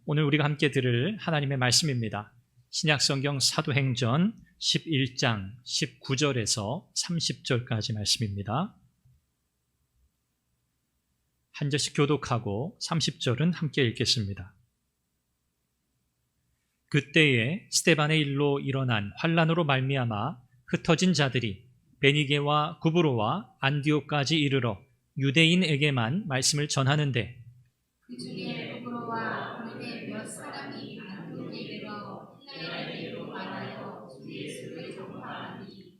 오늘 우리가 함께 들을 하나님의 말씀입니다. 신약성경 사도행전 11장 19절에서 30절까지 말씀입니다. 한 절씩 교독하고 30절은 함께 읽겠습니다. 그때에 스데반의 일로 일어난 환난으로 말미암아 흩어진 자들이 베니게와 구브로와 안디옥까지 이르러 유대인에게만 말씀을 전하는데 그 중에 구브로와 고린의 몇 사람이 안디옥에 이르러 헬라인으로 말하여 주 예수를 전파하니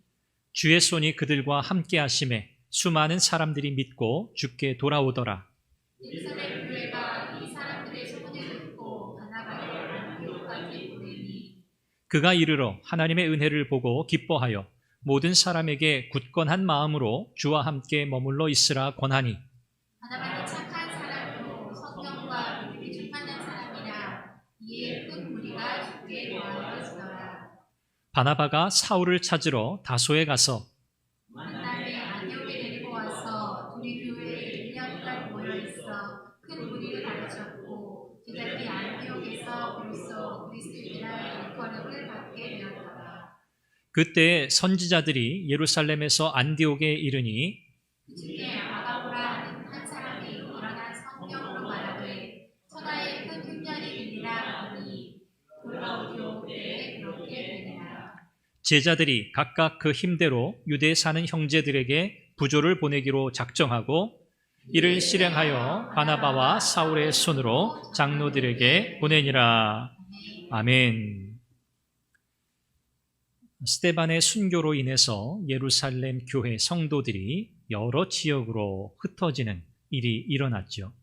주의 손이 그들과 함께 하심에 수많은 사람들이 믿고 주께 돌아오더라. 예루살렘 교회가 이 사람들의 소문을 듣고 바나바를 안디옥까지 보내니 그가 이르러 하나님의 은혜를 보고 기뻐하여 모든 사람에게 굳건한 마음으로 주와 함께 머물러 있으라 권하니 바나바는 착한 사람으로 성령과 믿음이 충만한 사람이라 이에 큰 무리가 주께 모아지더라. 바나바가 사울을 찾으러 다소에 가서 만남에 안디옥에 데리고 와서 둘이 교회에 1년간 모여있어 큰 무리를 가르쳤고 제자들이 안디옥에서 벌써 그리스도인이라 일컬음을 받게 되었더라. 그때 선지자들이 예루살렘에서 안디옥에 이르니 그 중에 아가보라 하는 한 사람이 일어나 성경으로 말하되 천하에 큰 흉년이 되리라 하니 돌아오디오에 그렇게 되니라. 제자들이 각각 그 힘대로 유대에 사는 형제들에게 부조를 보내기로 작정하고 이를 실행하여 바나바와 사울의 손으로 장로들에게 보내니라. 아멘. 스데반의 순교로 인해서 예루살렘 교회 성도들이 여러 지역으로 흩어지는 일이 일어났죠.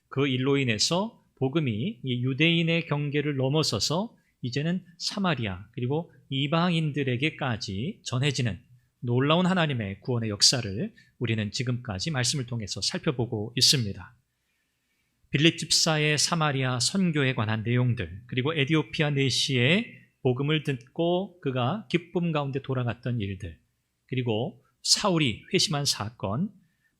그 일로 인해서 복음이 유대인의 경계를 넘어서서 이제는 사마리아 그리고 이방인들에게까지 전해지는 놀라운 하나님의 구원의 역사를 우리는 지금까지 말씀을 통해서 살펴보고 있습니다. 빌립 집사의 사마리아 선교에 관한 내용들, 그리고 에디오피아 내시의 복음을 듣고 그가 기쁨 가운데 돌아갔던 일들, 그리고 사울이 회심한 사건,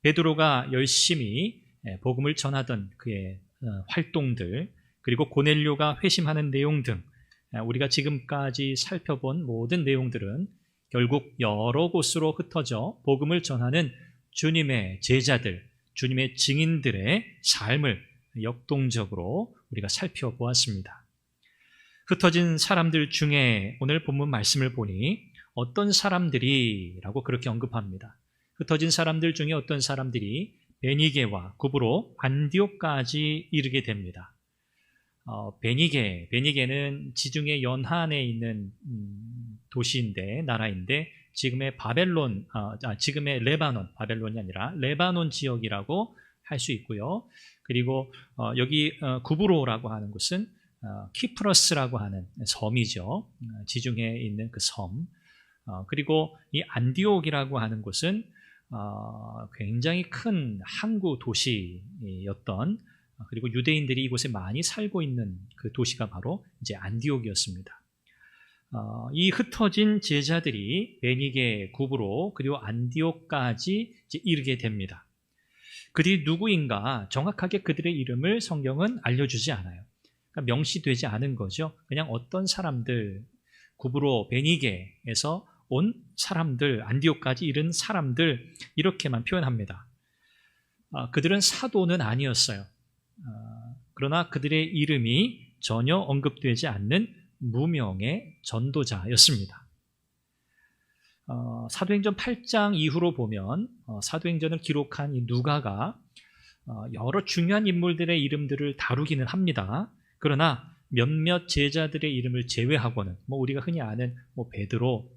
베드로가 열심히 복음을 전하던 그의 활동들, 그리고 고넬료가 회심하는 내용 등 우리가 지금까지 살펴본 모든 내용들은 결국 여러 곳으로 흩어져 복음을 전하는 주님의 제자들, 주님의 증인들의 삶을 역동적으로 우리가 살펴보았습니다. 흩어진 사람들 중에 오늘 본문 말씀을 보니 어떤 사람들이 라고 그렇게 언급합니다. 흩어진 사람들 중에 어떤 사람들이 베니게와 구브로, 안디옥까지 이르게 됩니다. 베니게는 지중해 연안에 있는 도시인데, 나라인데 지금의 지금의 레바논, 바벨론이 아니라 레바논 지역이라고 할 수 있고요. 그리고 여기 구브로라고 하는 곳은 키프러스라고 하는 섬이죠. 지중해에 있는 그 섬. 그리고 이 안디옥이라고 하는 곳은 굉장히 큰 항구 도시였던, 그리고 유대인들이 이곳에 많이 살고 있는 그 도시가 바로 이제 안디옥이었습니다. 이 흩어진 제자들이 베니게, 구브로, 그리고 안디옥까지 이제 이르게 됩니다. 그들이 누구인가 정확하게 그들의 이름을 성경은 알려주지 않아요. 그러니까 명시되지 않은 거죠. 그냥 어떤 사람들, 구브로, 베니게에서 온 사람들, 안디옥까지 이른 사람들, 이렇게만 표현합니다. 그들은 사도는 아니었어요. 그러나 그들의 이름이 전혀 언급되지 않는 무명의 전도자였습니다. 사도행전 8장 이후로 보면 사도행전을 기록한 이 누가가 여러 중요한 인물들의 이름들을 다루기는 합니다. 그러나 몇몇 제자들의 이름을 제외하고는 우리가 흔히 아는 베드로,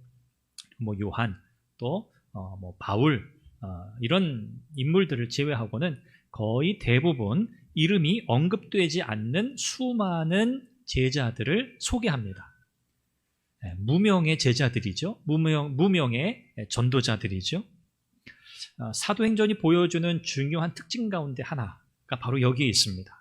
요한, 또 바울 이런 인물들을 제외하고는 거의 대부분 이름이 언급되지 않는 수많은 제자들을 소개합니다. 무명의 제자들이죠. 무명의 전도자들이죠. 사도행전이 보여주는 중요한 특징 가운데 하나가 바로 여기에 있습니다.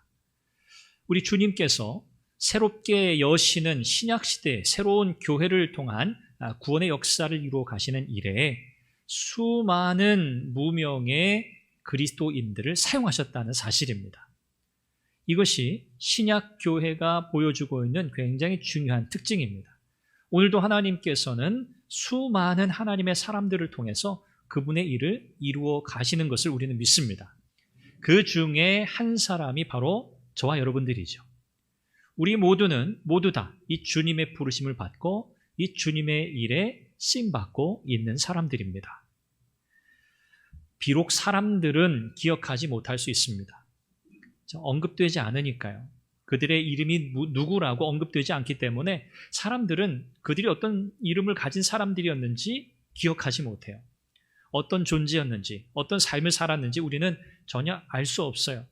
우리 주님께서 새롭게 여시는 신약시대 새로운 교회를 통한 구원의 역사를 이루어 가시는 일에 수많은 무명의 그리스도인들을 사용하셨다는 사실입니다. 이것이 신약교회가 보여주고 있는 굉장히 중요한 특징입니다. 오늘도 하나님께서는 수많은 하나님의 사람들을 통해서 그분의 일을 이루어 가시는 것을 우리는 믿습니다. 그 중에 한 사람이 바로 저와 여러분들이죠. 우리 모두 다 이 주님의 부르심을 받고 이 주님의 일에 쓰임받고 있는 사람들입니다. 비록 사람들은 기억하지 못할 수 있습니다. 언급되지 않으니까요. 그들의 이름이 누구라고 언급되지 않기 때문에 사람들은 그들이 어떤 이름을 가진 사람들이었는지 기억하지 못해요. 어떤 존재였는지, 어떤 삶을 살았는지 우리는 전혀 알 수 없어요.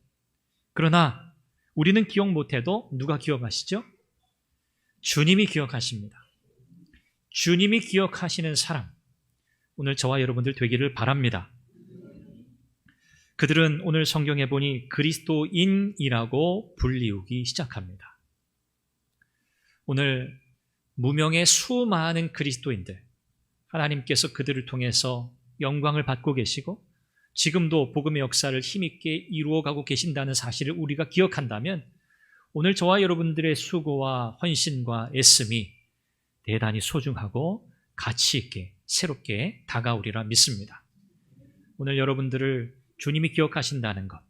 그러나 우리는 기억 못해도 누가 기억하시죠? 주님이 기억하십니다. 주님이 기억하시는 사람, 오늘 저와 여러분들 되기를 바랍니다. 그들은 오늘 성경에 보니 그리스도인이라고 불리우기 시작합니다. 오늘 무명의 수많은 그리스도인들, 하나님께서 그들을 통해서 영광을 받고 계시고 지금도 복음의 역사를 힘있게 이루어가고 계신다는 사실을 우리가 기억한다면 오늘 저와 여러분들의 수고와 헌신과 애씀이 대단히 소중하고 가치 있게 새롭게 다가오리라 믿습니다. 오늘 여러분들을 주님이 기억하신다는 것,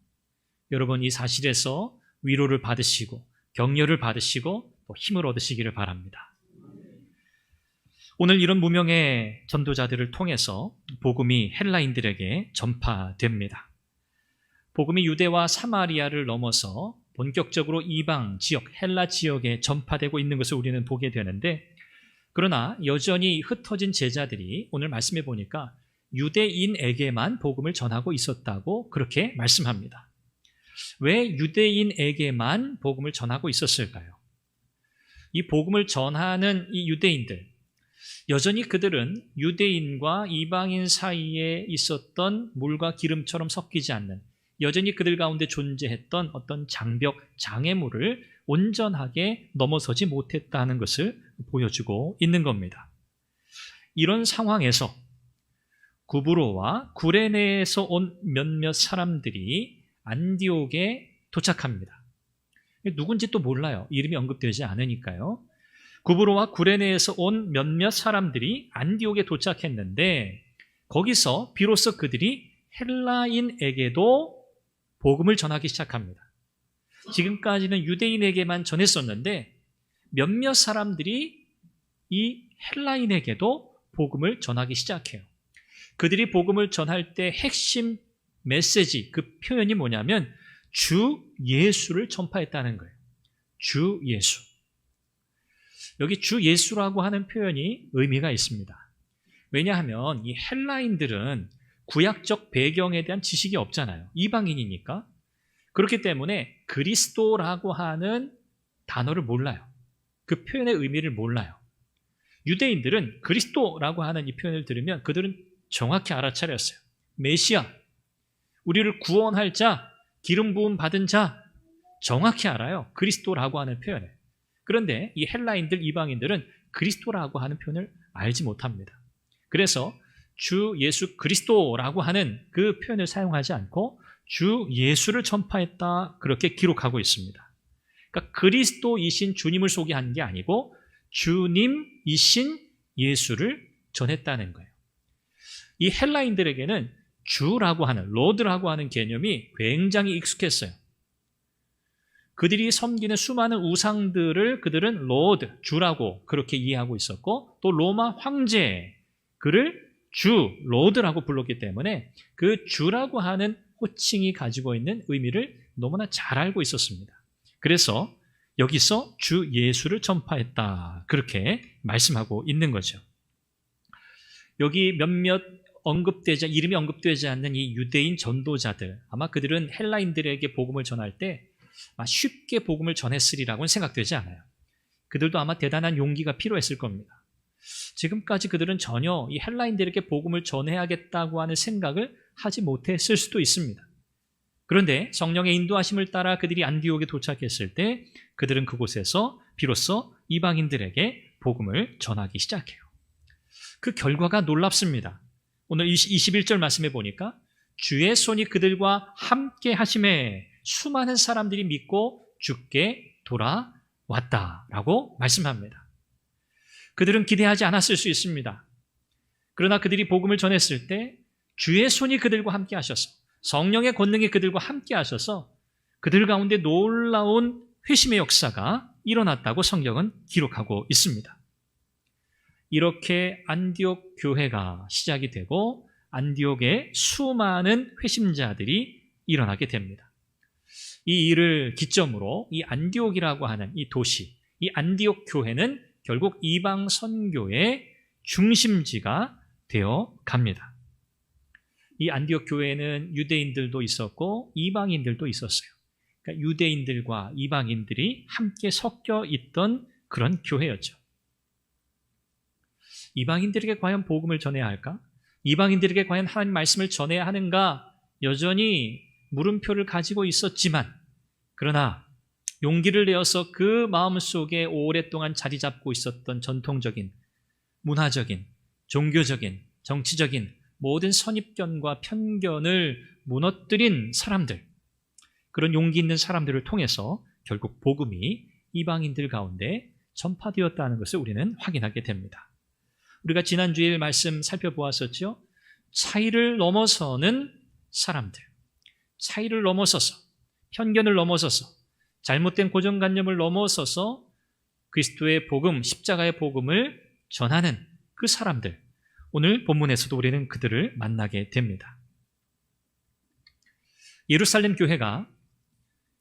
여러분 이 사실에서 위로를 받으시고 격려를 받으시고 또 힘을 얻으시기를 바랍니다. 오늘 이런 무명의 전도자들을 통해서 복음이 헬라인들에게 전파됩니다. 복음이 유대와 사마리아를 넘어서 본격적으로 이방 지역, 헬라 지역에 전파되고 있는 것을 우리는 보게 되는데, 그러나 여전히 흩어진 제자들이 오늘 말씀해 보니까 유대인에게만 복음을 전하고 있었다고 그렇게 말씀합니다. 왜 유대인에게만 복음을 전하고 있었을까요? 이 복음을 전하는 이 유대인들, 여전히 그들은 유대인과 이방인 사이에 있었던 물과 기름처럼 섞이지 않는, 여전히 그들 가운데 존재했던 어떤 장벽, 장애물을 온전하게 넘어서지 못했다는 것을 보여주고 있는 겁니다. 이런 상황에서 구브로와 구레네에서 온 몇몇 사람들이 안디옥에 도착합니다. 누군지 또 몰라요. 이름이 언급되지 않으니까요. 구브로와 구레네에서 온 몇몇 사람들이 안디옥에 도착했는데 거기서 비로소 그들이 헬라인에게도 복음을 전하기 시작합니다. 지금까지는 유대인에게만 전했었는데 몇몇 사람들이 이 헬라인에게도 복음을 전하기 시작해요. 그들이 복음을 전할 때 핵심 메시지, 그 표현이 뭐냐면 주 예수를 전파했다는 거예요. 주 예수. 여기 주 예수라고 하는 표현이 의미가 있습니다. 왜냐하면 이 헬라인들은 구약적 배경에 대한 지식이 없잖아요. 이방인이니까. 그렇기 때문에 그리스도라고 하는 단어를 몰라요. 그 표현의 의미를 몰라요. 유대인들은 그리스도라고 하는 이 표현을 들으면 그들은 정확히 알아차렸어요. 메시아, 우리를 구원할 자, 기름 부음 받은 자, 정확히 알아요. 그리스도라고 하는 표현을. 그런데 이 헬라인들, 이방인들은 그리스도라고 하는 표현을 알지 못합니다. 그래서 주 예수 그리스도라고 하는 그 표현을 사용하지 않고 주 예수를 전파했다, 그렇게 기록하고 있습니다. 그러니까 그리스도이신 주님을 소개한 게 아니고 주님이신 예수를 전했다는 거예요. 이 헬라인들에게는 주라고 하는, 로드라고 하는 개념이 굉장히 익숙했어요. 그들이 섬기는 수많은 우상들을 그들은 로드, 주라고 그렇게 이해하고 있었고, 또 로마 황제, 그를 주, 로드라고 불렀기 때문에 그 주라고 하는 호칭이 가지고 있는 의미를 너무나 잘 알고 있었습니다. 그래서 여기서 주 예수를 전파했다, 그렇게 말씀하고 있는 거죠. 여기 몇몇 이름이 언급되지 않는 이 유대인 전도자들, 아마 그들은 헬라인들에게 복음을 전할 때 쉽게 복음을 전했으리라고는 생각되지 않아요. 그들도 아마 대단한 용기가 필요했을 겁니다. 지금까지 그들은 전혀 이 헬라인들에게 복음을 전해야겠다고 하는 생각을 하지 못했을 수도 있습니다. 그런데 성령의 인도하심을 따라 그들이 안디옥에 도착했을 때 그들은 그곳에서 비로소 이방인들에게 복음을 전하기 시작해요. 그 결과가 놀랍습니다. 오늘 21절 말씀해 보니까 주의 손이 그들과 함께 하심에 수많은 사람들이 믿고 주께 돌아왔다라고 말씀합니다. 그들은 기대하지 않았을 수 있습니다. 그러나 그들이 복음을 전했을 때 주의 손이 그들과 함께 하셔서 성령의 권능이 그들과 함께 하셔서 그들 가운데 놀라운 회심의 역사가 일어났다고 성경은 기록하고 있습니다. 이렇게 안디옥 교회가 시작이 되고 안디옥에 수많은 회심자들이 일어나게 됩니다. 이 일을 기점으로 이 안디옥이라고 하는 이 도시, 이 안디옥 교회는 결국 이방 선교의 중심지가 되어 갑니다. 이 안디옥 교회는 유대인들도 있었고 이방인들도 있었어요. 그러니까 유대인들과 이방인들이 함께 섞여 있던 그런 교회였죠. 이방인들에게 과연 복음을 전해야 할까? 이방인들에게 과연 하나님 말씀을 전해야 하는가? 여전히 물음표를 가지고 있었지만, 그러나 용기를 내어서 그 마음속에 오랫동안 자리 잡고 있었던 전통적인, 문화적인, 종교적인, 정치적인 모든 선입견과 편견을 무너뜨린 사람들, 그런 용기 있는 사람들을 통해서 결국 복음이 이방인들 가운데 전파되었다는 것을 우리는 확인하게 됩니다. 우리가 지난주일 말씀 살펴보았었죠. 차이를 넘어서는 사람들, 차이를 넘어서서, 편견을 넘어서서, 잘못된 고정관념을 넘어서서 그리스도의 복음, 십자가의 복음을 전하는 그 사람들, 오늘 본문에서도 우리는 그들을 만나게 됩니다. 예루살렘 교회가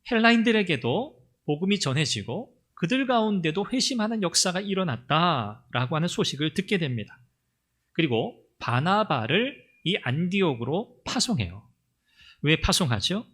헬라인들에게도 복음이 전해지고 그들 가운데도 회심하는 역사가 일어났다라고 하는 소식을 듣게 됩니다. 그리고 바나바를 이 안디옥으로 파송해요. 왜 파송하죠?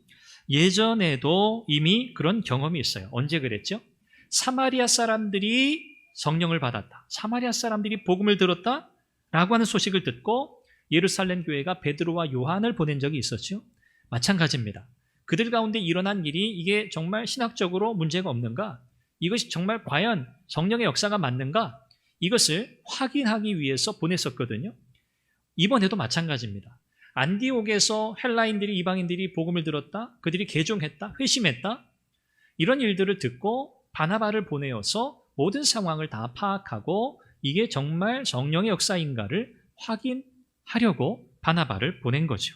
예전에도 이미 그런 경험이 있어요. 언제 그랬죠? 사마리아 사람들이 성령을 받았다, 사마리아 사람들이 복음을 들었다라고 하는 소식을 듣고 예루살렘 교회가 베드로와 요한을 보낸 적이 있었죠. 마찬가지입니다. 그들 가운데 일어난 일이 이게 정말 신학적으로 문제가 없는가? 이것이 정말 과연 성령의 역사가 맞는가? 이것을 확인하기 위해서 보냈었거든요. 이번에도 마찬가지입니다. 안디옥에서 헬라인들이, 이방인들이 복음을 들었다, 그들이 개종했다, 회심했다, 이런 일들을 듣고 바나바를 보내어서 모든 상황을 다 파악하고 이게 정말 성령의 역사인가를 확인하려고 바나바를 보낸 거죠.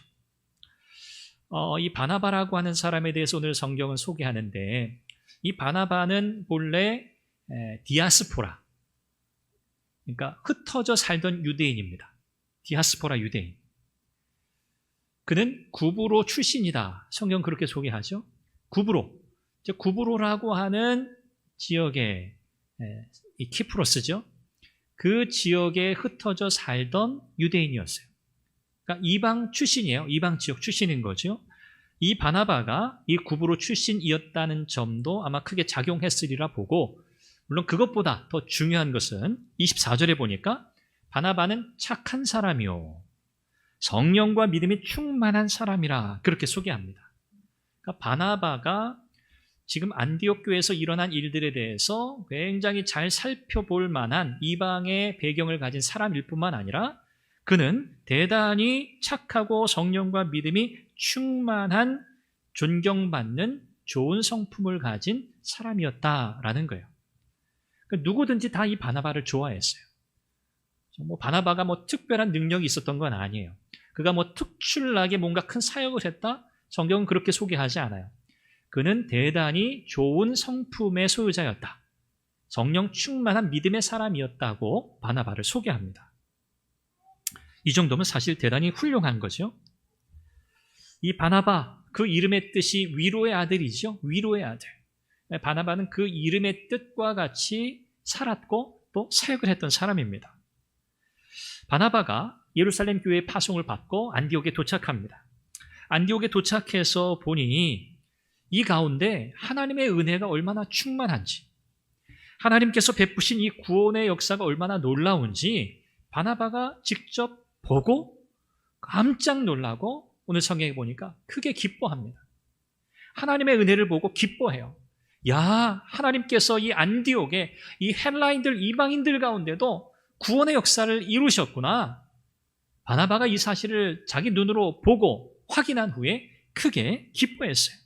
이 바나바라고 하는 사람에 대해서 오늘 성경은 소개하는데, 이 바나바는 본래 디아스포라, 그러니까 흩어져 살던 유대인입니다. 디아스포라 유대인. 그는 구브로 출신이다. 성경 그렇게 소개하죠. 구브로라고 하는 지역의 이 키프로스죠. 그 지역에 흩어져 살던 유대인이었어요. 그러니까 이방 출신이에요. 이방 지역 출신인 거죠. 이 바나바가 이 구브로 출신이었다는 점도 아마 크게 작용했으리라 보고, 물론 그것보다 더 중요한 것은 24절에 보니까 바나바는 착한 사람이요, 성령과 믿음이 충만한 사람이라 그렇게 소개합니다. 그러니까 바나바가 지금 안디옥 교회에서 일어난 일들에 대해서 굉장히 잘 살펴볼 만한 이방의 배경을 가진 사람일 뿐만 아니라 그는 대단히 착하고 성령과 믿음이 충만한, 존경받는 좋은 성품을 가진 사람이었다라는 거예요. 그러니까 누구든지 다 이 바나바를 좋아했어요. 바나바가 특별한 능력이 있었던 건 아니에요. 그가 특출나게 뭔가 큰 사역을 했다? 성경은 그렇게 소개하지 않아요. 그는 대단히 좋은 성품의 소유자였다, 성령 충만한 믿음의 사람이었다고 바나바를 소개합니다. 이 정도면 사실 대단히 훌륭한 거죠. 이 바나바, 그 이름의 뜻이 위로의 아들이죠. 위로의 아들. 바나바는 그 이름의 뜻과 같이 살았고 또 사역을 했던 사람입니다. 바나바가 예루살렘 교회의 파송을 받고 안디옥에 도착합니다. 안디옥에 도착해서 보니 이 가운데 하나님의 은혜가 얼마나 충만한지, 하나님께서 베푸신 이 구원의 역사가 얼마나 놀라운지 바나바가 직접 보고 깜짝 놀라고 오늘 성경에 보니까 크게 기뻐합니다. 하나님의 은혜를 보고 기뻐해요. 야, 하나님께서 이 안디옥에 이 헬라인들, 이방인들 가운데도 구원의 역사를 이루셨구나. 바나바가 이 사실을 자기 눈으로 보고 확인한 후에 크게 기뻐했어요.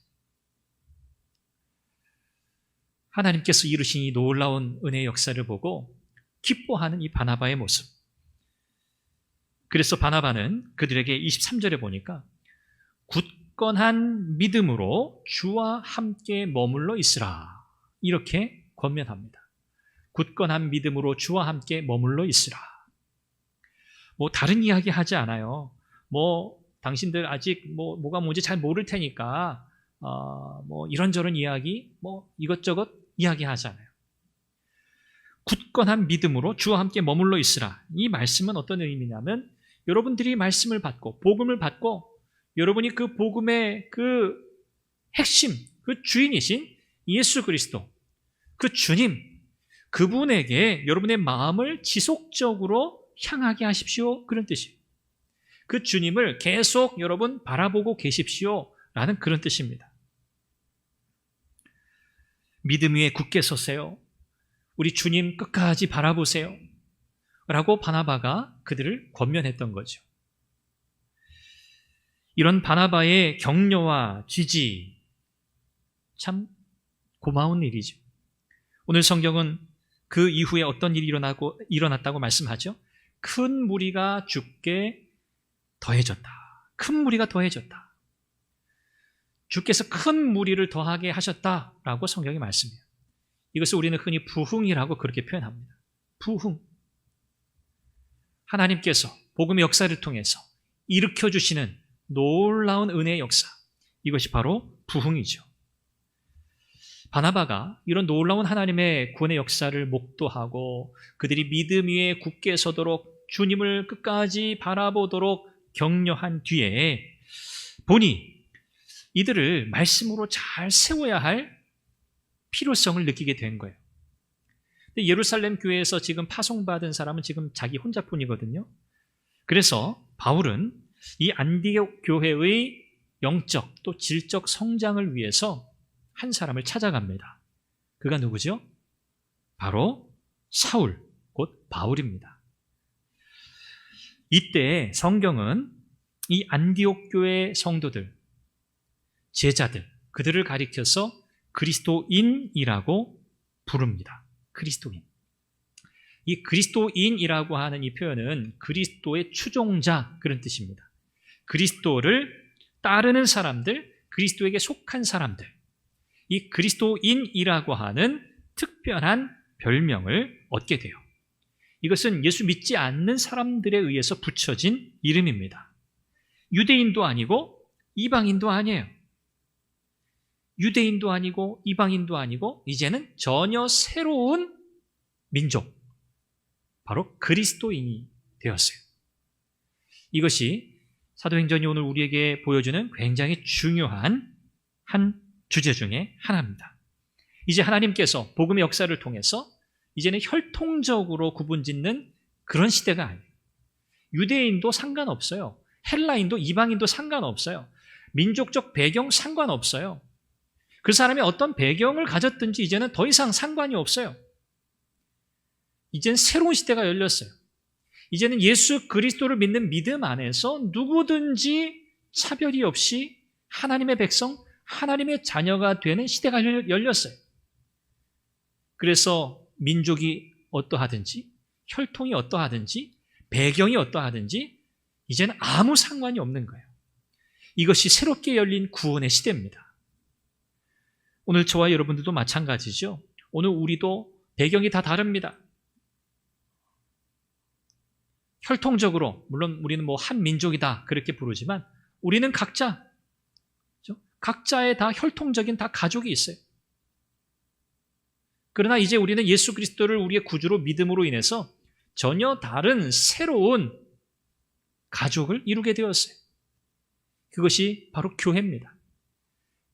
하나님께서 이루신 이 놀라운 은혜의 역사를 보고 기뻐하는 이 바나바의 모습. 그래서 바나바는 그들에게 23절에 보니까 굳건한 믿음으로 주와 함께 머물러 있으라, 이렇게 권면합니다. 굳건한 믿음으로 주와 함께 머물러 있으라. 뭐 다른 이야기 하지 않아요. 뭐 당신들 아직 뭐가 뭔지 잘 모를 테니까 뭐 이런저런 이야기, 뭐 이것저것 이야기하잖아요. 굳건한 믿음으로 주와 함께 머물러 있으라. 이 말씀은 어떤 의미냐면, 여러분들이 말씀을 받고 복음을 받고 여러분이 그 복음의 그 핵심, 그 주인이신 예수 그리스도, 그 주님, 그분에게 여러분의 마음을 지속적으로 향하게 하십시오, 그런 뜻이에요. 그 주님을 계속 여러분 바라보고 계십시오 라는 그런 뜻입니다. 믿음 위에 굳게 서세요. 우리 주님 끝까지 바라보세요 라고 바나바가 그들을 권면했던 거죠. 이런 바나바의 격려와 지지, 참 고마운 일이죠. 오늘 성경은 그 이후에 어떤 일이 일어났다고 말씀하죠. 큰 무리가 죽게 더해졌다. 큰 무리가 더해졌다. 주께서 큰 무리를 더하게 하셨다라고 성경이 말씀해요. 이것을 우리는 흔히 부흥이라고 그렇게 표현합니다. 부흥. 하나님께서 복음의 역사를 통해서 일으켜주시는 놀라운 은혜의 역사, 이것이 바로 부흥이죠. 바나바가 이런 놀라운 하나님의 구원의 역사를 목도하고 그들이 믿음 위에 굳게 서도록 주님을 끝까지 바라보도록 격려한 뒤에 보니 이들을 말씀으로 잘 세워야 할 필요성을 느끼게 된 거예요. 근데 예루살렘 교회에서 지금 파송받은 사람은 지금 자기 혼자뿐이거든요. 그래서 바울은 이 안디옥 교회의 영적 또 질적 성장을 위해서 한 사람을 찾아갑니다. 그가 누구죠? 바로 사울, 곧 바울입니다. 이때 성경은 이 안디옥 교회 성도들, 제자들, 그들을 가리켜서 그리스도인이라고 부릅니다. 그리스도인. 이 그리스도인이라고 하는 이 표현은 그리스도의 추종자, 그런 뜻입니다. 그리스도를 따르는 사람들, 그리스도에게 속한 사람들, 이 그리스도인이라고 하는 특별한 별명을 얻게 돼요. 이것은 예수 믿지 않는 사람들에 의해서 붙여진 이름입니다. 유대인도 아니고 이방인도 아니에요. 유대인도 아니고 이방인도 아니고 이제는 전혀 새로운 민족, 바로 그리스도인이 되었어요. 이것이 사도행전이 오늘 우리에게 보여주는 굉장히 중요한 한 주제 중에 하나입니다. 이제 하나님께서 복음의 역사를 통해서 이제는 혈통적으로 구분짓는 그런 시대가 아니에요. 유대인도 상관없어요. 헬라인도 이방인도 상관없어요. 민족적 배경 상관없어요. 그 사람이 어떤 배경을 가졌든지 이제는 더 이상 상관이 없어요. 이제는 새로운 시대가 열렸어요. 이제는 예수 그리스도를 믿는 믿음 안에서 누구든지 차별이 없이 하나님의 백성, 하나님의 자녀가 되는 시대가 열렸어요. 그래서 민족이 어떠하든지, 혈통이 어떠하든지, 배경이 어떠하든지 이제는 아무 상관이 없는 거예요. 이것이 새롭게 열린 구원의 시대입니다. 오늘 저와 여러분들도 마찬가지죠. 오늘 우리도 배경이 다 다릅니다. 혈통적으로 물론 우리는 뭐 한 민족이다 그렇게 부르지만 우리는 각자, 그렇죠? 각자의 다 혈통적인 다 가족이 있어요. 그러나 이제 우리는 예수 그리스도를 우리의 구주로 믿음으로 인해서 전혀 다른 새로운 가족을 이루게 되었어요. 그것이 바로 교회입니다.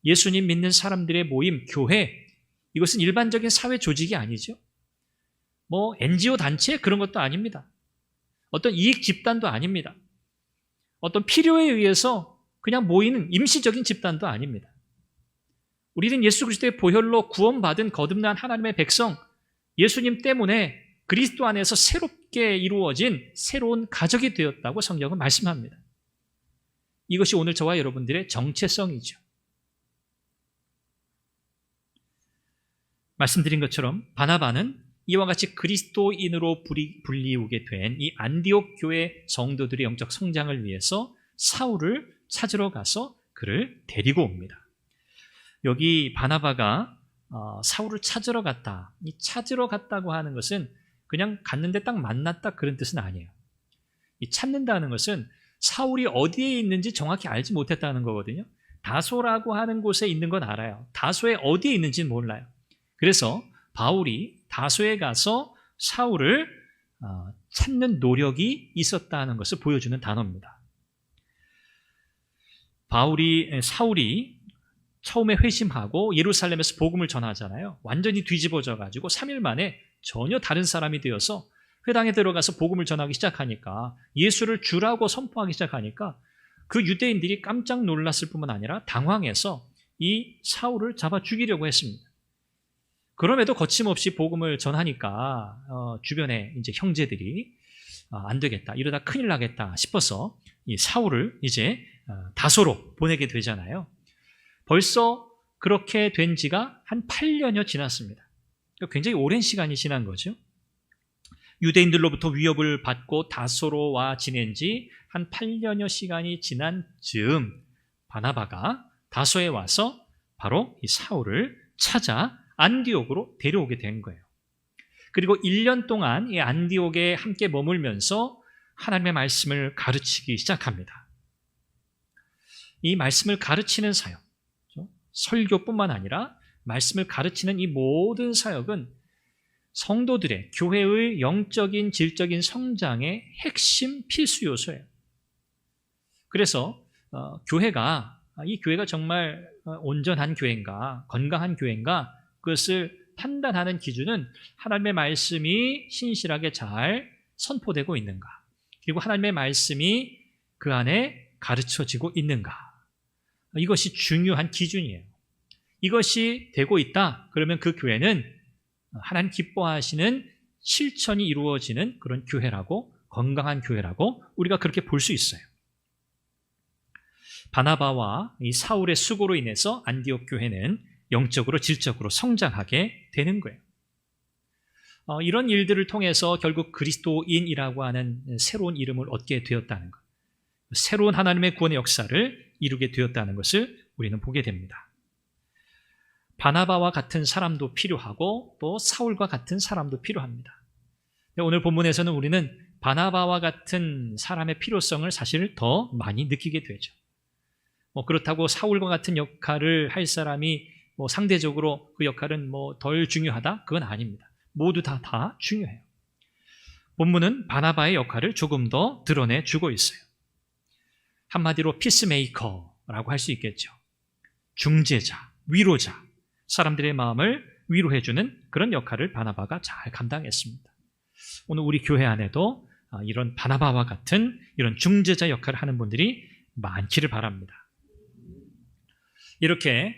예수님 믿는 사람들의 모임, 교회, 이것은 일반적인 사회 조직이 아니죠. 뭐 NGO 단체 그런 것도 아닙니다. 어떤 이익 집단도 아닙니다. 어떤 필요에 의해서 그냥 모이는 임시적인 집단도 아닙니다. 우리는 예수 그리스도의 보혈로 구원받은 거듭난 하나님의 백성, 예수님 때문에 그리스도 안에서 새롭게 이루어진 새로운 가족이 되었다고 성경은 말씀합니다. 이것이 오늘 저와 여러분들의 정체성이죠. 말씀드린 것처럼 바나바는 이와 같이 그리스도인으로 불리우게 된 이 안디옥 교회 성도들의 영적 성장을 위해서 사울을 찾으러 가서 그를 데리고 옵니다. 여기 바나바가 사울을 찾으러 갔다. 이 찾으러 갔다고 하는 것은 그냥 갔는데 딱 만났다 그런 뜻은 아니에요. 이 찾는다는 것은 사울이 어디에 있는지 정확히 알지 못했다는 거거든요. 다소라고 하는 곳에 있는 건 알아요. 다소에 어디에 있는지는 몰라요. 그래서 바울이 다소에 가서 사울을 찾는 노력이 있었다는 것을 보여주는 단어입니다. 사울이 처음에 회심하고 예루살렘에서 복음을 전하잖아요. 완전히 뒤집어져가지고 3일 만에 전혀 다른 사람이 되어서 회당에 들어가서 복음을 전하기 시작하니까, 예수를 주라고 선포하기 시작하니까 그 유대인들이 깜짝 놀랐을 뿐만 아니라 당황해서 이 사울을 잡아 죽이려고 했습니다. 그럼에도 거침없이 복음을 전하니까 주변에 이제 형제들이 안 되겠다, 이러다 큰일 나겠다 싶어서 이 사울을 이제 다소로 보내게 되잖아요. 벌써 그렇게 된 지가 한 8년여 지났습니다. 굉장히 오랜 시간이 지난 거죠. 유대인들로부터 위협을 받고 다소로 와 지낸 지 한 8년여 시간이 지난 즈음 바나바가 다소에 와서 바로 이 사울을 찾아 안디옥으로 데려오게 된 거예요. 그리고 1년 동안 이 안디옥에 함께 머물면서 하나님의 말씀을 가르치기 시작합니다. 이 말씀을 가르치는 사역, 설교뿐만 아니라 말씀을 가르치는 이 모든 사역은 성도들의, 교회의 영적인 질적인 성장의 핵심 필수 요소예요. 그래서 이 교회가 정말 온전한 교회인가, 건강한 교회인가, 그것을 판단하는 기준은 하나님의 말씀이 신실하게 잘 선포되고 있는가, 그리고 하나님의 말씀이 그 안에 가르쳐지고 있는가, 이것이 중요한 기준이에요. 이것이 되고 있다, 그러면 그 교회는 하나님 기뻐하시는 실천이 이루어지는 그런 교회라고, 건강한 교회라고 우리가 그렇게 볼 수 있어요. 바나바와 이 사울의 수고로 인해서 안디옥 교회는 영적으로 질적으로 성장하게 되는 거예요. 이런 일들을 통해서 결국 그리스도인이라고 하는 새로운 이름을 얻게 되었다는 것, 새로운 하나님의 구원의 역사를 이루게 되었다는 것을 우리는 보게 됩니다. 바나바와 같은 사람도 필요하고 또 사울과 같은 사람도 필요합니다. 오늘 본문에서는 우리는 바나바와 같은 사람의 필요성을 사실 더 많이 느끼게 되죠. 그렇다고 사울과 같은 역할을 할 사람이 상대적으로 그 역할은 덜 중요하다? 그건 아닙니다. 모두 다 중요해요. 본문은 바나바의 역할을 조금 더 드러내주고 있어요. 한마디로 피스메이커라고 할 수 있겠죠. 중재자, 위로자, 사람들의 마음을 위로해주는 그런 역할을 바나바가 잘 감당했습니다. 오늘 우리 교회 안에도 이런 바나바와 같은 이런 중재자 역할을 하는 분들이 많기를 바랍니다. 이렇게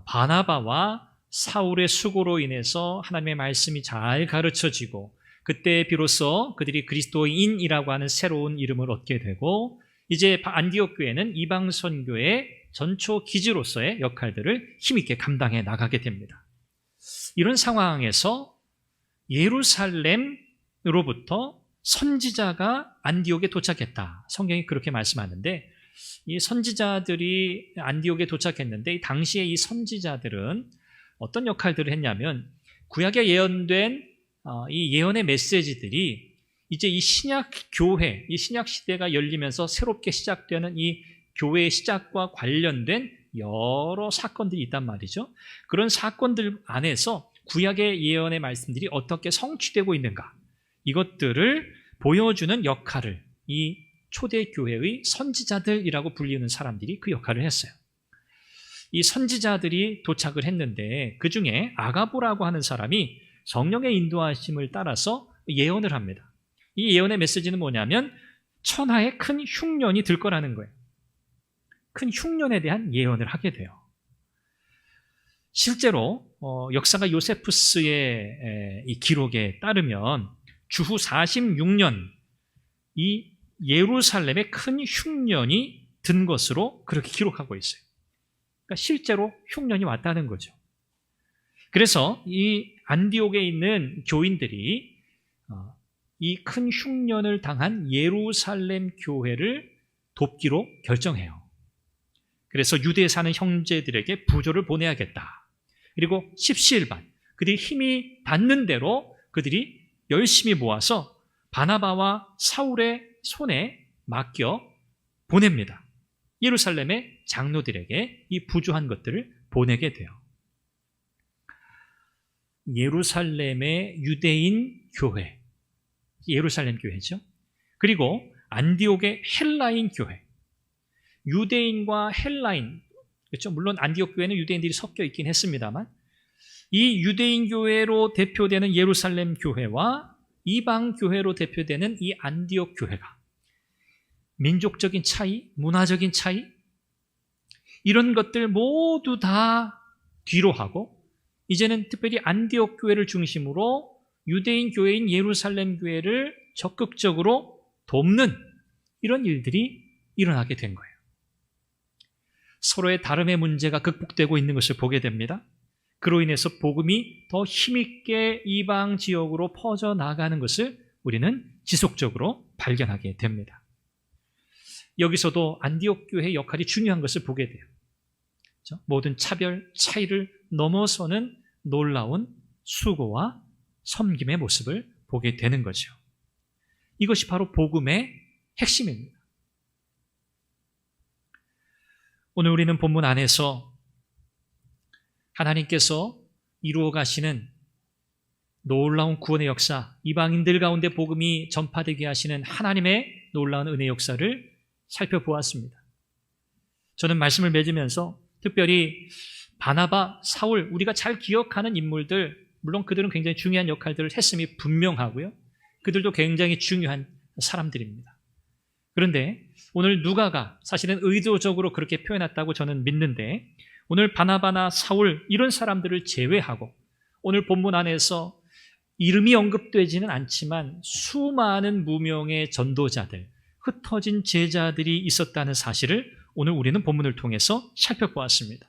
바나바와 사울의 수고로 인해서 하나님의 말씀이 잘 가르쳐지고, 그때 비로소 그들이 그리스도인이라고 하는 새로운 이름을 얻게 되고, 이제 안디옥 교회는 이방 선교의 전초 기지로서의 역할들을 힘있게 감당해 나가게 됩니다. 이런 상황에서 예루살렘으로부터 선지자가 안디옥에 도착했다. 성경이 그렇게 말씀하는데, 이 선지자들이 안디옥에 도착했는데, 이 당시에 이 선지자들은 어떤 역할들을 했냐면, 구약에 예언된 이 예언의 메시지들이 이제 이 신약 교회, 이 신약 시대가 열리면서 새롭게 시작되는 이 교회의 시작과 관련된 여러 사건들이 있단 말이죠. 그런 사건들 안에서 구약의 예언의 말씀들이 어떻게 성취되고 있는가, 이것들을 보여주는 역할을 이 초대교회의 선지자들이라고 불리는 사람들이 그 역할을 했어요. 이 선지자들이 도착을 했는데, 그 중에 아가보라고 하는 사람이 성령의 인도하심을 따라서 예언을 합니다. 이 예언의 메시지는 뭐냐면 천하에 큰 흉년이 들 거라는 거예요. 큰 흉년에 대한 예언을 하게 돼요. 실제로 역사가 요세푸스의 이 기록에 따르면 주후 46년 이 예루살렘에 큰 흉년이 든 것으로 그렇게 기록하고 있어요. 그러니까 실제로 흉년이 왔다는 거죠. 그래서 이 안디옥에 있는 교인들이 이 큰 흉년을 당한 예루살렘 교회를 돕기로 결정해요. 그래서 유대에 사는 형제들에게 부조를 보내야겠다. 그리고 십시일반, 그들이 힘이 닿는 대로 그들이 열심히 모아서 바나바와 사울의 손에 맡겨 보냅니다. 예루살렘의 장로들에게 이 부조한 것들을 보내게 돼요. 예루살렘의 유대인 교회, 예루살렘 교회죠. 그리고 안디옥의 헬라인 교회, 유대인과 헬라인, 그렇죠? 물론 안디옥 교회는 유대인들이 섞여 있긴 했습니다만 이 유대인 교회로 대표되는 예루살렘 교회와 이방 교회로 대표되는 이 안디옥 교회가 민족적인 차이, 문화적인 차이, 이런 것들 모두 다 뒤로 하고 이제는 특별히 안디옥 교회를 중심으로 유대인 교회인 예루살렘 교회를 적극적으로 돕는 이런 일들이 일어나게 된 거예요. 서로의 다름의 문제가 극복되고 있는 것을 보게 됩니다. 그로 인해서 복음이 더 힘있게 이방 지역으로 퍼져나가는 것을 우리는 지속적으로 발견하게 됩니다. 여기서도 안디옥 교회의 역할이 중요한 것을 보게 돼요. 모든 차별, 차이를 넘어서는 놀라운 수고와 섬김의 모습을 보게 되는 거죠. 이것이 바로 복음의 핵심입니다. 오늘 우리는 본문 안에서 하나님께서 이루어 가시는 놀라운 구원의 역사, 이방인들 가운데 복음이 전파되게 하시는 하나님의 놀라운 은혜 역사를 살펴보았습니다. 저는 말씀을 맺으면서 특별히 바나바, 사울, 우리가 잘 기억하는 인물들, 물론 그들은 굉장히 중요한 역할들을 했음이 분명하고요. 그들도 굉장히 중요한 사람들입니다. 그런데 오늘 누가가 사실은 의도적으로 그렇게 표현했다고 저는 믿는데 오늘 바나바나 사울 이런 사람들을 제외하고 오늘 본문 안에서 이름이 언급되지는 않지만 수많은 무명의 전도자들, 흩어진 제자들이 있었다는 사실을 오늘 우리는 본문을 통해서 살펴보았습니다.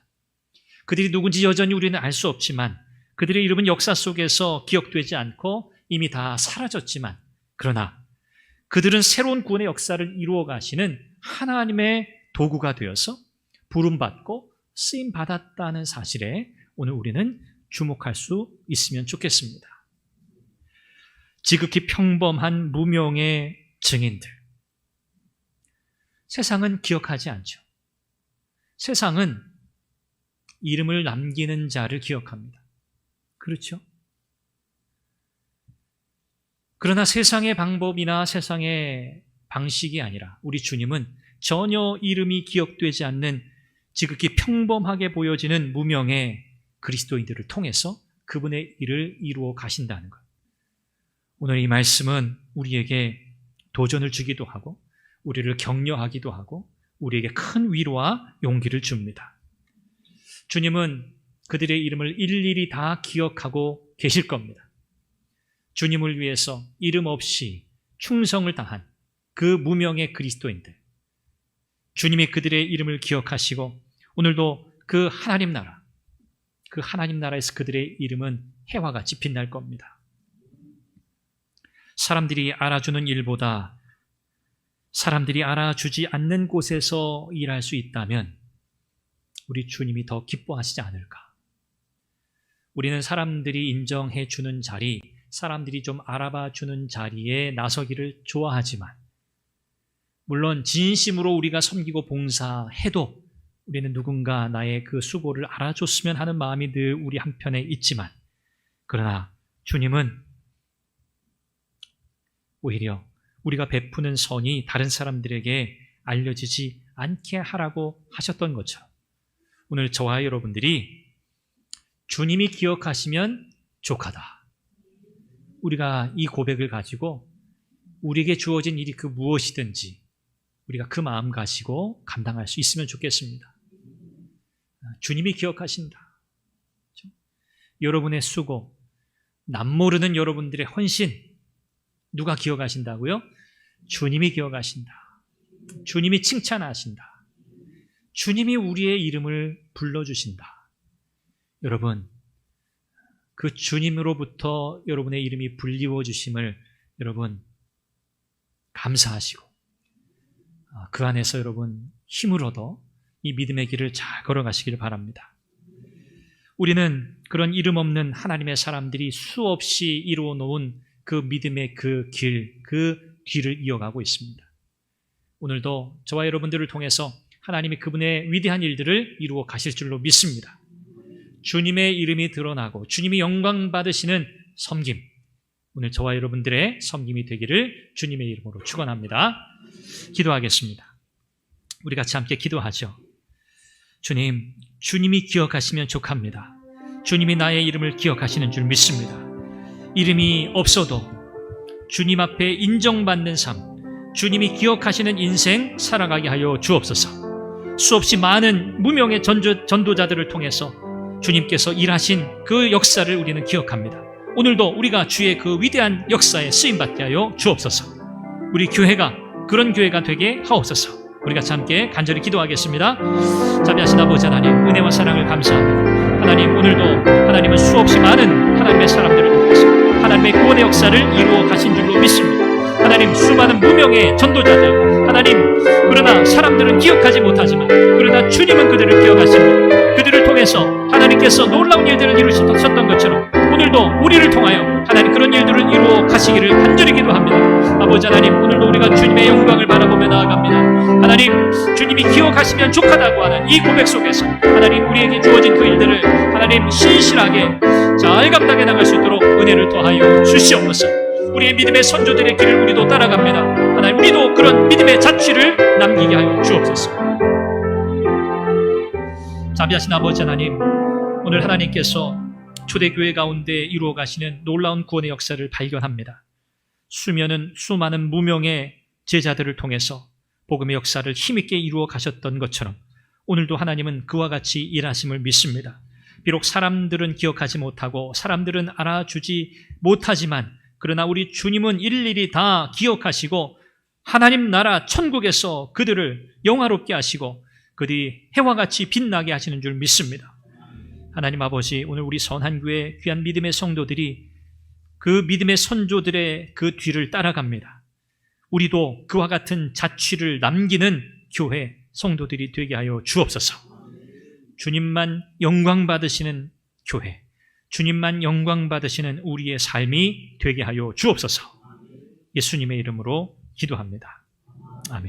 그들이 누군지 여전히 우리는 알 수 없지만 그들의 이름은 역사 속에서 기억되지 않고 이미 다 사라졌지만 그러나 그들은 새로운 구원의 역사를 이루어 가시는 하나님의 도구가 되어서 부름받고 쓰임받았다는 사실에 오늘 우리는 주목할 수 있으면 좋겠습니다. 지극히 평범한 무명의 증인들. 세상은 기억하지 않죠. 세상은 이름을 남기는 자를 기억합니다. 그렇죠? 그러나 세상의 방법이나 세상의 방식이 아니라 우리 주님은 전혀 이름이 기억되지 않는 지극히 평범하게 보여지는 무명의 그리스도인들을 통해서 그분의 일을 이루어 가신다는 것. 오늘 이 말씀은 우리에게 도전을 주기도 하고 우리를 격려하기도 하고 우리에게 큰 위로와 용기를 줍니다. 주님은 그들의 이름을 일일이 다 기억하고 계실 겁니다. 주님을 위해서 이름 없이 충성을 다한 그 무명의 그리스도인들, 주님이 그들의 이름을 기억하시고 오늘도 그 하나님 나라에서 그들의 이름은 해와 같이 빛날 겁니다. 사람들이 알아주는 일보다 사람들이 알아주지 않는 곳에서 일할 수 있다면 우리 주님이 더 기뻐하시지 않을까? 우리는 사람들이 인정해 주는 자리, 사람들이 좀 알아봐 주는 자리에 나서기를 좋아하지만 물론 진심으로 우리가 섬기고 봉사해도 우리는 누군가 나의 그 수고를 알아줬으면 하는 마음이 늘 우리 한편에 있지만 그러나 주님은 오히려 우리가 베푸는 선이 다른 사람들에게 알려지지 않게 하라고 하셨던 것처럼 오늘 저와 여러분들이 주님이 기억하시면 족하다. 우리가 이 고백을 가지고 우리에게 주어진 일이 그 무엇이든지 우리가 그 마음 가지고 감당할 수 있으면 좋겠습니다. 주님이 기억하신다. 여러분의 수고, 남모르는 여러분들의 헌신, 누가 기억하신다고요? 주님이 기억하신다. 주님이 칭찬하신다. 주님이 우리의 이름을 불러주신다. 여러분, 그 주님으로부터 여러분의 이름이 불리워 주심을 여러분 감사하시고 그 안에서 여러분 힘을 얻어 이 믿음의 길을 잘 걸어가시길 바랍니다. 우리는 그런 이름 없는 하나님의 사람들이 수없이 이루어 놓은 그 믿음의 그 길을 이어가고 있습니다. 오늘도 저와 여러분들을 통해서 하나님이 그분의 위대한 일들을 이루어 가실 줄로 믿습니다. 주님의 이름이 드러나고 주님이 영광 받으시는 섬김, 오늘 저와 여러분들의 섬김이 되기를 주님의 이름으로 축원합니다. 기도하겠습니다. 우리 같이 함께 기도하죠. 주님, 주님이 기억하시면 족합니다. 주님이 나의 이름을 기억하시는 줄 믿습니다. 이름이 없어도 주님 앞에 인정받는 삶, 주님이 기억하시는 인생 살아가게 하여 주옵소서. 수없이 많은 무명의 전도자들을 통해서 주님께서 일하신 그 역사를 우리는 기억합니다. 오늘도 우리가 주의 그 위대한 역사에 쓰임받게 하여 주옵소서. 우리 교회가 그런 교회가 되게 하옵소서. 우리 같이 함께 간절히 기도하겠습니다. 자비하신 아버지 하나님, 은혜와 사랑을 감사합니다. 하나님, 오늘도 하나님은 수없이 많은 하나님의 사람들을 통해서 하나님의 구원의 역사를 이루어 가신 줄로 믿습니다. 하나님, 수많은 무명의 전도자들, 하나님, 그러나 사람들은 기억하지 못하지만 그러나 주님은 그들을 기억하십니다. 그들을 통해서 하나님께서 놀라운 일들을 이루셨던 것처럼 오늘도 우리를 통하여 하나님 그런 일들을 이루어 가시기를 간절히 기도합니다. 아버지 하나님, 오늘도 우리가 주님의 영광을 바라보며 나아갑니다. 하나님, 주님이 기억하시면 족하다고 하는 이 고백 속에서 하나님 우리에게 주어진 그 일들을 하나님 신실하게 잘 감당해 나갈 수 있도록 은혜를 더하여 주시옵소서. 우리의 믿음의 선조들의 길을 우리도 따라갑니다. 하나님, 우리도 그런 믿음의 자취를 남기게 하여 주옵소서. 자비하신 아버지 하나님, 오늘 하나님께서 초대교회 가운데 이루어 가시는 놀라운 구원의 역사를 발견합니다. 수많은 무명의 제자들을 통해서 복음의 역사를 힘있게 이루어 가셨던 것처럼 오늘도 하나님은 그와 같이 일하심을 믿습니다. 비록 사람들은 기억하지 못하고 사람들은 알아주지 못하지만 그러나 우리 주님은 일일이 다 기억하시고 하나님 나라 천국에서 그들을 영화롭게 하시고 그들이 해와 같이 빛나게 하시는 줄 믿습니다. 하나님 아버지, 오늘 우리 선한교회 귀한 믿음의 성도들이 그 믿음의 선조들의 그 뒤를 따라갑니다. 우리도 그와 같은 자취를 남기는 교회 성도들이 되게 하여 주옵소서. 주님만 영광 받으시는 교회, 주님만 영광 받으시는 우리의 삶이 되게 하여 주옵소서. 예수님의 이름으로 기도합니다. 아멘.